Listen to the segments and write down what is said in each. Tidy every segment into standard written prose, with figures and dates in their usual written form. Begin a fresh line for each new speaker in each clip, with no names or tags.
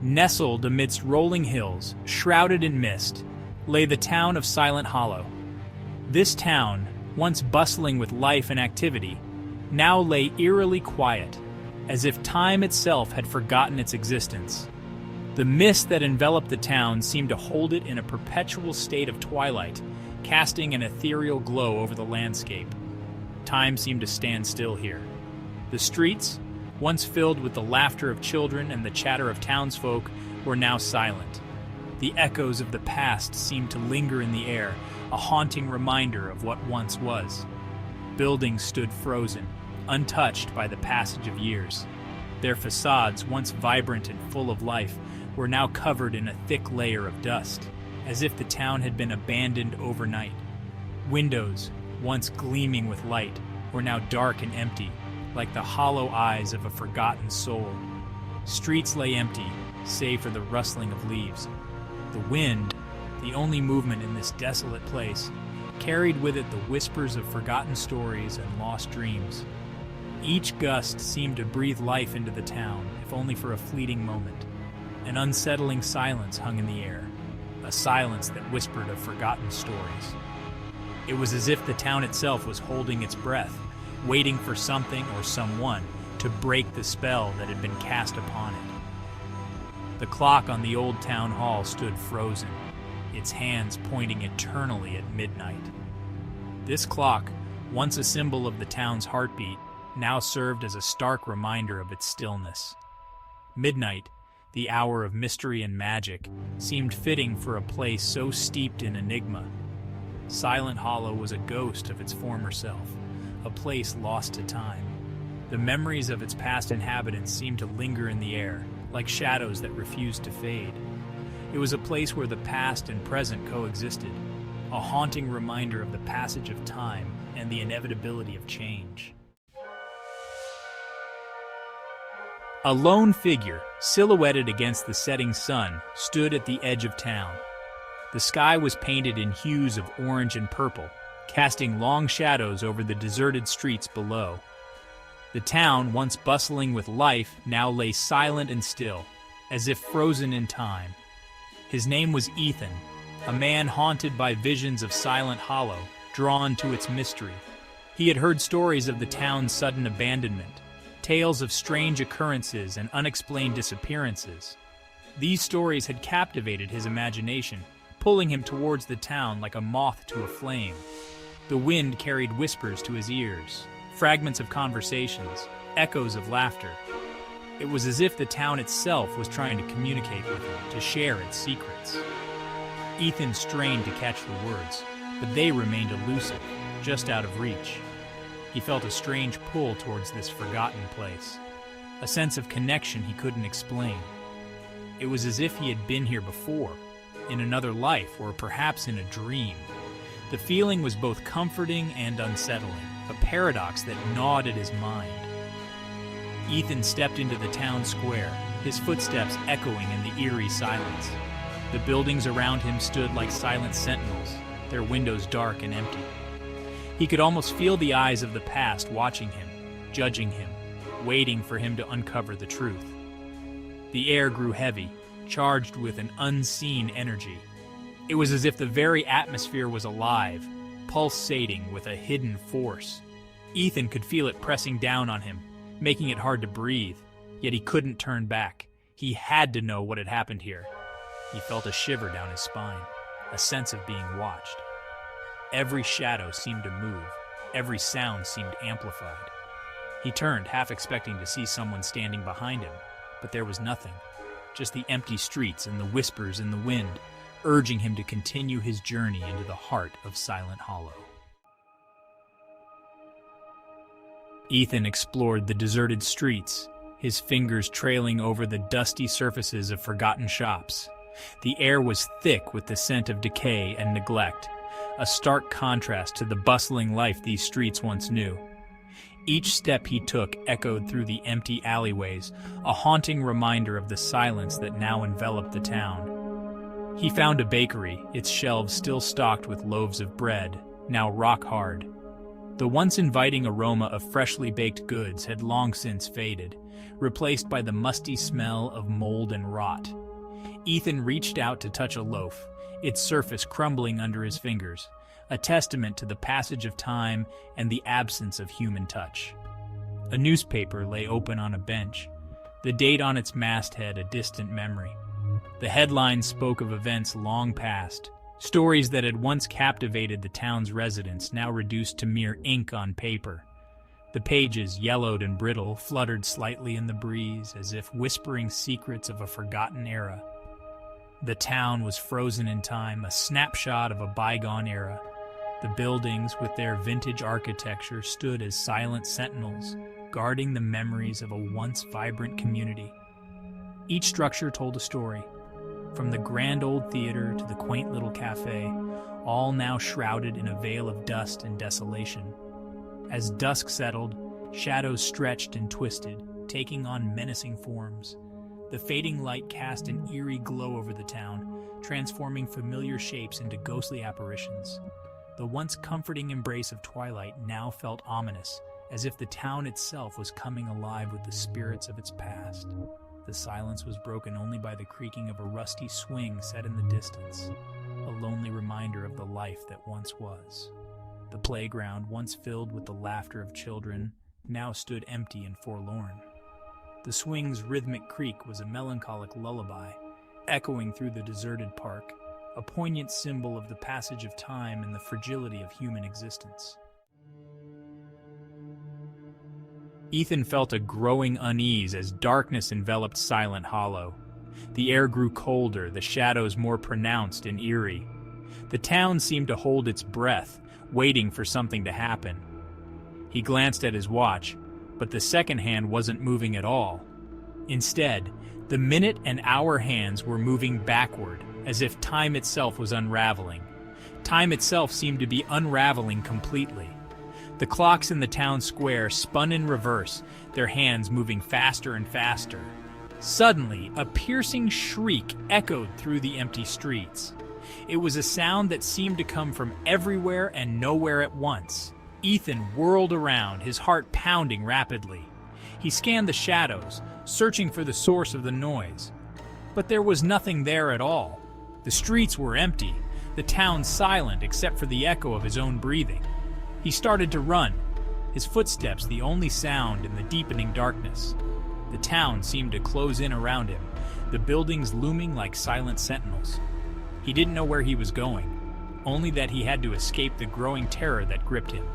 Nestled amidst rolling hills, shrouded in mist, lay the town of Silent Hollow. This town, once bustling with life and activity, now lay eerily quiet, as if time itself had forgotten its existence. The mist that enveloped the town seemed to hold it in a perpetual state of twilight, casting an ethereal glow over the landscape. Time seemed to stand still here. The streets, once filled with the laughter of children and the chatter of townsfolk, were now silent. The echoes of the past seemed to linger in the air, a haunting reminder of what once was. Buildings stood frozen, untouched by the passage of years. Their facades, once vibrant and full of life, were now covered in a thick layer of dust, as if the town had been abandoned overnight. Windows, once gleaming with light, were now dark and empty, like the hollow eyes of a forgotten soul. Streets lay empty, save for the rustling of leaves. The wind, the only movement in this desolate place, carried with it the whispers of forgotten stories and lost dreams. Each gust seemed to breathe life into the town, if only for a fleeting moment. An unsettling silence hung in the air, a silence that whispered of forgotten stories. It was as if the town itself was holding its breath, waiting for something or someone to break the spell that had been cast upon it. The clock on the old town hall stood frozen, its hands pointing eternally at midnight. This clock, once a symbol of the town's heartbeat, now served as a stark reminder of its stillness. Midnight, the hour of mystery and magic, seemed fitting for a place so steeped in enigma. Silent Hollow was a ghost of its former self, a place lost to time. The memories of its past inhabitants seemed to linger in the air, like shadows that refused to fade. It was a place where the past and present coexisted, a haunting reminder of the passage of time and the inevitability of change. A lone figure, silhouetted against the setting sun, stood at the edge of town. The sky was painted in hues of orange and purple, casting long shadows over the deserted streets below. The town, once bustling with life, now lay silent and still, as if frozen in time. His name was Ethan, a man haunted by visions of Silent Hollow, drawn to its mystery. He had heard stories of the town's sudden abandonment, tales of strange occurrences and unexplained disappearances. These stories had captivated his imagination, pulling him towards the town like a moth to a flame. The wind carried whispers to his ears, fragments of conversations, echoes of laughter. It was as if the town itself was trying to communicate with him, to share its secrets. Ethan strained to catch the words, but they remained elusive, just out of reach. He felt a strange pull towards this forgotten place, a sense of connection he couldn't explain. It was as if he had been here before, in another life, or perhaps in a dream. The feeling was both comforting and unsettling, a paradox that gnawed at his mind. Ethan stepped into the town square, his footsteps echoing in the eerie silence. The buildings around him stood like silent sentinels, their windows dark and empty. He could almost feel the eyes of the past watching him, judging him, waiting for him to uncover the truth. The air grew heavy, charged with an unseen energy. It was as if the very atmosphere was alive, pulsating with a hidden force. Ethan could feel it pressing down on him, making it hard to breathe, yet he couldn't turn back. He had to know what had happened here. He felt a shiver down his spine, a sense of being watched. Every shadow seemed to move, every sound seemed amplified. He turned, half expecting to see someone standing behind him, but there was nothing, just the empty streets and the whispers in the wind, urging him to continue his journey into the heart of Silent Hollow. Ethan explored the deserted streets, his fingers trailing over the dusty surfaces of forgotten shops. The air was thick with the scent of decay and neglect, a stark contrast to the bustling life these streets once knew. Each step he took echoed through the empty alleyways, a haunting reminder of the silence that now enveloped the town. He found a bakery, its shelves still stocked with loaves of bread, now rock hard. The once inviting aroma of freshly baked goods had long since faded, replaced by the musty smell of mold and rot. Ethan reached out to touch a loaf, its surface crumbling under his fingers, a testament to the passage of time and the absence of human touch. A newspaper lay open on a bench, the date on its masthead a distant memory. The headlines spoke of events long past, stories that had once captivated the town's residents, now reduced to mere ink on paper. The pages, yellowed and brittle, fluttered slightly in the breeze, as if whispering secrets of a forgotten era. The town was frozen in time, a snapshot of a bygone era. The buildings, with their vintage architecture, stood as silent sentinels, guarding the memories of a once vibrant community. Each structure told a story, from the grand old theater to the quaint little cafe, all now shrouded in a veil of dust and desolation. As dusk settled, shadows stretched and twisted, taking on menacing forms. The fading light cast an eerie glow over the town, transforming familiar shapes into ghostly apparitions. The once comforting embrace of twilight now felt ominous, as if the town itself was coming alive with the spirits of its past. The silence was broken only by the creaking of a rusty swing set in the distance, a lonely reminder of the life that once was. The playground, once filled with the laughter of children, now stood empty and forlorn. The swing's rhythmic creak was a melancholic lullaby, echoing through the deserted park, a poignant symbol of the passage of time and the fragility of human existence. Ethan felt a growing unease as darkness enveloped Silent Hollow. The air grew colder, the shadows more pronounced and eerie. The town seemed to hold its breath, waiting for something to happen. He glanced at his watch, but the second hand wasn't moving at all. Instead, the minute and hour hands were moving backward, as if time itself was unraveling. Time itself seemed to be unraveling completely. The clocks in the town square spun in reverse, their hands moving faster and faster. Suddenly, a piercing shriek echoed through the empty streets. It was a sound that seemed to come from everywhere and nowhere at once. Ethan whirled around, his heart pounding rapidly. He scanned the shadows, searching for the source of the noise. But there was nothing there at all. The streets were empty, the town silent except for the echo of his own breathing. He started to run, his footsteps the only sound in the deepening darkness. The town seemed to close in around him, the buildings looming like silent sentinels. He didn't know where he was going, only that he had to escape the growing terror that gripped him.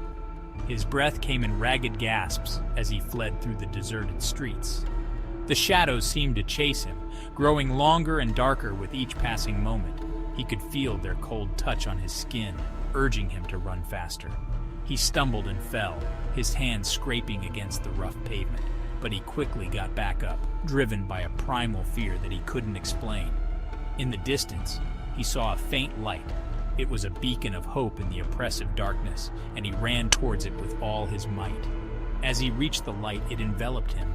His breath came in ragged gasps as he fled through the deserted streets. The shadows seemed to chase him, growing longer and darker with each passing moment. He could feel their cold touch on his skin, urging him to run faster. He stumbled and fell, his hands scraping against the rough pavement, but he quickly got back up, driven by a primal fear that he couldn't explain. In the distance, he saw a faint light. It was a beacon of hope in the oppressive darkness, and he ran towards it with all his might. As he reached the light, it enveloped him,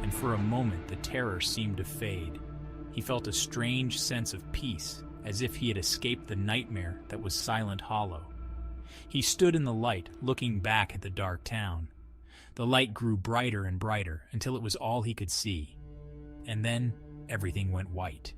and for a moment the terror seemed to fade. He felt a strange sense of peace, as if he had escaped the nightmare that was Silent Hollow. He stood in the light, looking back at the dark town. The light grew brighter and brighter until it was all he could see. And then everything went white.